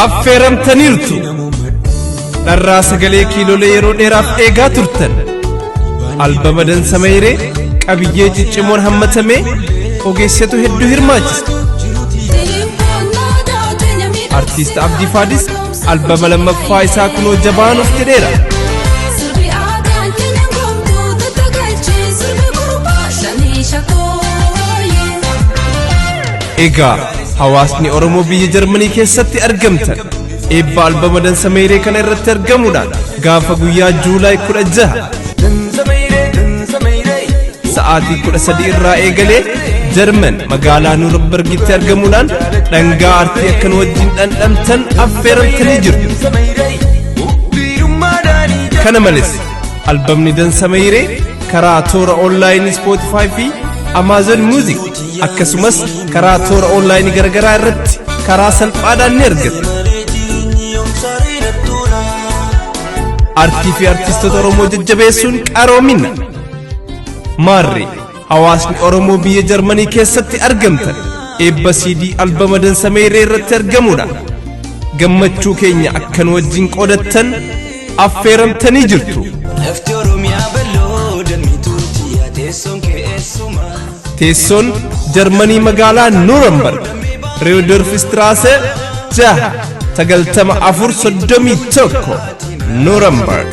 affeeramtaniirtu dharraa sagalee kiilolee yeroo dheeraaf eegaa turtan albama dansameeyre qabiyyee ciccimoon hammatame ogeessatu hedduu hirmaachisa artiist Abdii Faadis albama lammaffaa isaa kunoo jabaan of jedheera egaa hawaasni Oromoo biyya Jarmanii keessatti argamtan eebba albama dansameeyre kana irratti argamuudhaan gaafa guyyaa Juulaay 16 sa'aatii 13 irraa eegalee Jarman magaalaa Nuurenbergitti argamuudhaan dhangaa aartii akkan wajjin dhandhamtan affeeramtanii jirtu kana malees albamni dansameeyre karaa toora onlaayinii Spotify fi Amazon Music akkasumas karaa toora onlaayinii garagaraa irratti karaa salphaadhaan ni argatu artii fi artistoota Oromoo jajjabeessuun qaroomina maarree hawaasni Oromoo biyya Jarmanii keessatti argamtan eebba CD albama dansameeyre irratti argamuudhaan gammachuu keenya akkan wajjin qoodattan affeeramtanii jirtu teessoon Jarmanii magaalaa Nuurenberg Reudorf Straße 6 9431 Nuurenberg